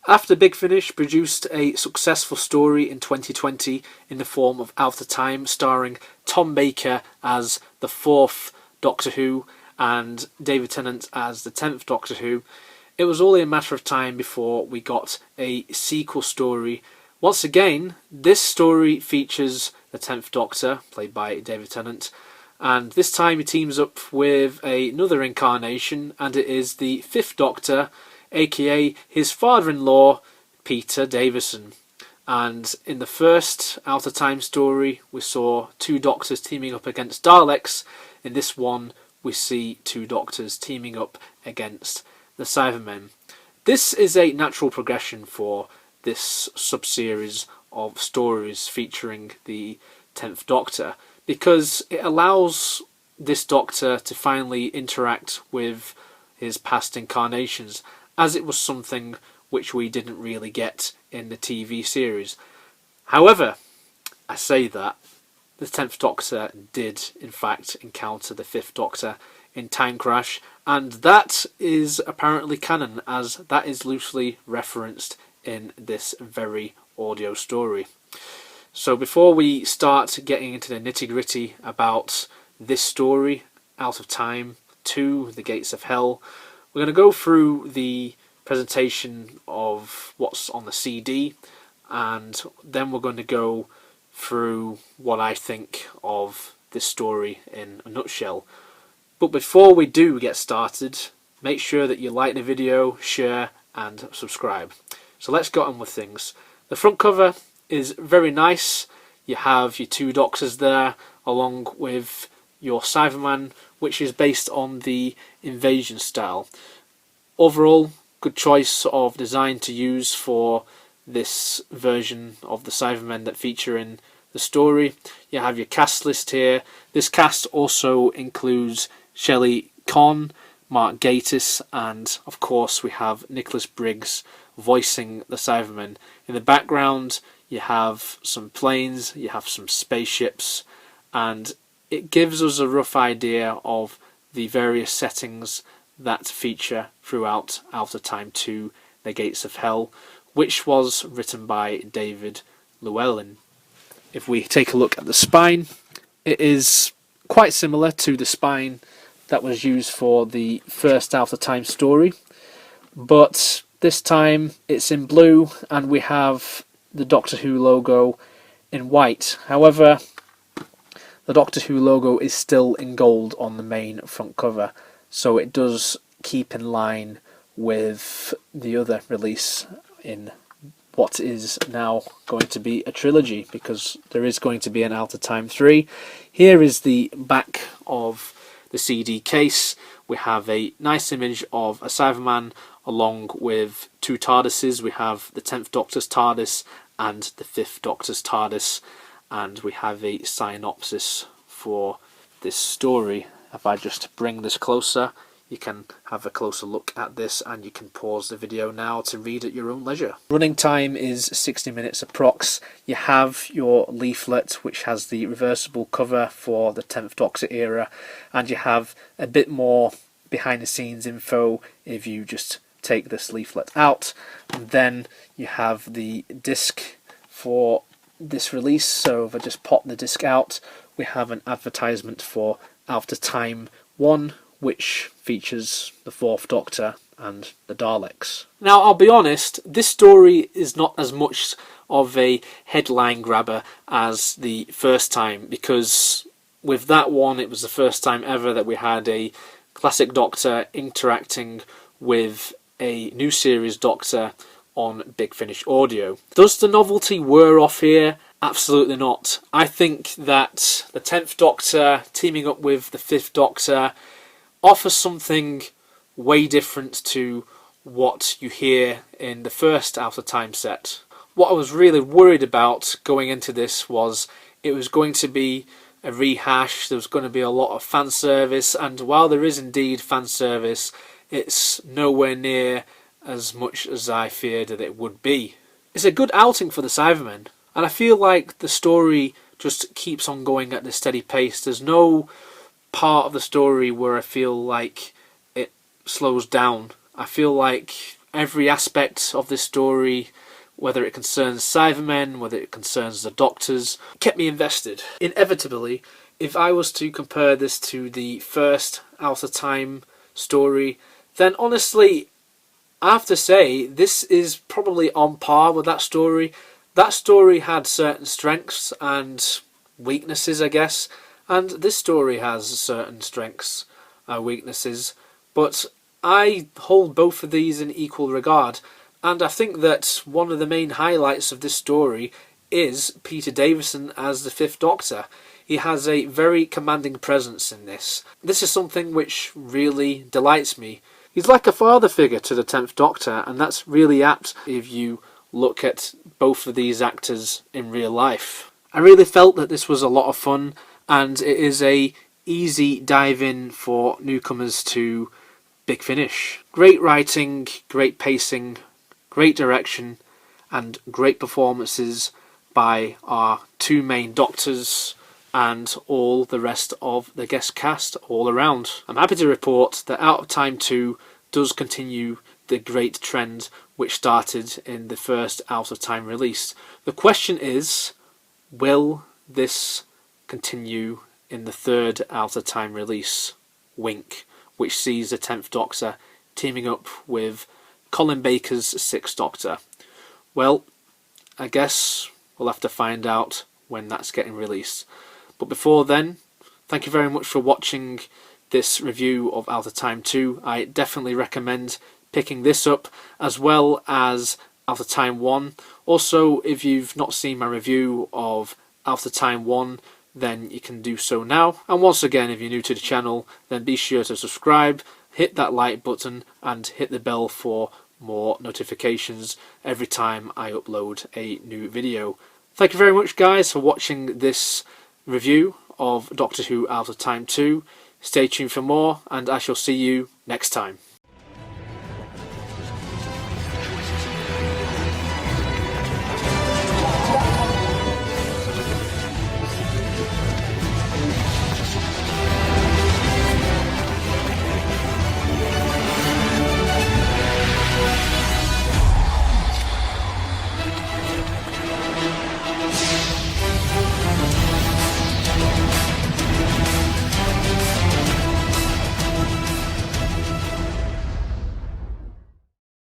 After Big Finish produced a successful story in 2020 in the form of Out of Time, starring Tom Baker as the 4th Doctor Who and David Tennant as the 10th Doctor Who, it was only a matter of time before we got a sequel story. Once again, this story features the 10th Doctor, played by David Tennant, and this time he teams up with another incarnation, and it is the 5th Doctor, aka his father-in-law, Peter Davison. And in the first Out of Time story, we saw 2 Doctors teaming up against Daleks. In this one, we see 2 Doctors teaming up against the Cybermen. This is a natural progression for this sub-series of stories featuring the 10th Doctor, because it allows this Doctor to finally interact with his past incarnations, as it was something which we didn't really get in the TV series. However, I say that the 10th Doctor did in fact encounter the 5th Doctor in Time Crash, and that is apparently canon, as that is loosely referenced in this very audio story. So before we start getting into the nitty-gritty about this story, Out of Time 2, The Gates of Hell, we're going to go through the presentation of what's on the CD, and then we're going to go through what I think of this story in a nutshell. But before we do get started, make sure that you like the video, share and subscribe. So let's get on with things. The front cover is very nice. You have your 2 Doctors there, along with your Cyberman, which is based on the Invasion style. Overall, good choice of design to use for this version of the Cybermen that feature in the story. You have your cast list here. This cast also includes Shelley Conn, Mark Gatiss, and of course we have Nicholas Briggs voicing the Cybermen. In the background you have some planes, you have some spaceships, and it gives us a rough idea of the various settings that feature throughout Out of Time 2, The Gates of Hell, which was written by David Llewellyn. If we take a look at the spine, it is quite similar to the spine that was used for the first Out of Time story, but this time it's in blue and we have the Doctor Who logo in white. However, the Doctor Who logo is still in gold on the main front cover, so it does keep in line with the other release in what is now going to be a trilogy, because there is going to be an Out of Time 3. Here is the back of the CD case. We have a nice image of a Cyberman along with 2 TARDISes. We have the 10th Doctor's TARDIS and the 5th Doctor's TARDIS, and we have a synopsis for this story. If I just bring this closer, you can have a closer look at this, and you can pause the video now to read at your own leisure. Running time is 60 minutes approx. You have your leaflet, which has the reversible cover for the 10th Doctor era, and you have a bit more behind the scenes info if you just take this leaflet out. And then you have the disc for this release, so if I just pop the disc out, we have an advertisement for Out of Time 1, which features the 4th Doctor and the Daleks. Now, I'll be honest, this story is not as much of a headline grabber as the first time, because with that one it was the first time ever that we had a classic Doctor interacting with a new series Doctor on Big Finish audio. Does the novelty wear off here? Absolutely not. I think that the 10th Doctor teaming up with the 5th Doctor offers something way different to what you hear in the first Out of Time set. What I was really worried about going into this was it was going to be a rehash, there was going to be a lot of fan service, and while there is indeed fan service, it's nowhere near as much as I feared that it would be. It's a good outing for the Cybermen, and I feel like the story just keeps on going at a steady pace. There's no part of the story where I feel like it slows down. I feel like Every aspect of this story, whether it concerns Cybermen, whether it concerns the Doctors, kept me invested. Inevitably, if I was to compare this to the first Out of Time story, then honestly, I have to say, this is probably on par with that story. That story had certain strengths and weaknesses, I guess, and this story has certain strengths and weaknesses, but I hold both of these in equal regard, and I think that one of the main highlights of this story is Peter Davison as the Fifth Doctor. He has a very commanding presence in this. This is something which really delights me. He's like a father figure to the 10th Doctor, and that's really apt if you look at both of these actors in real life. I really felt that this was a lot of fun, and it is a easy dive in for newcomers to Big Finish. Great writing, great pacing, great direction, and great performances by our two main Doctors and all the rest of the guest cast all around. I'm happy to report that Out of Time 2 does continue the great trend which started in the first Out of Time release. The question is, will this continue in the third Out of Time release, Wink, which sees the 10th Doctor teaming up with Colin Baker's 6th Doctor? Well, I guess we'll have to find out when that's getting released. But before then, thank you very much for watching this review of Out of Time 2. I definitely recommend picking this up as well as Out of Time 1. Also, if you've not seen my review of Out of Time 1, then you can do so now. And once again, if you're new to the channel, then be sure to subscribe, hit that like button and hit the bell for more notifications every time I upload a new video. Thank you very much guys for watching this review of Doctor Who Out of Time 2. Stay tuned for more, and I shall see you next time.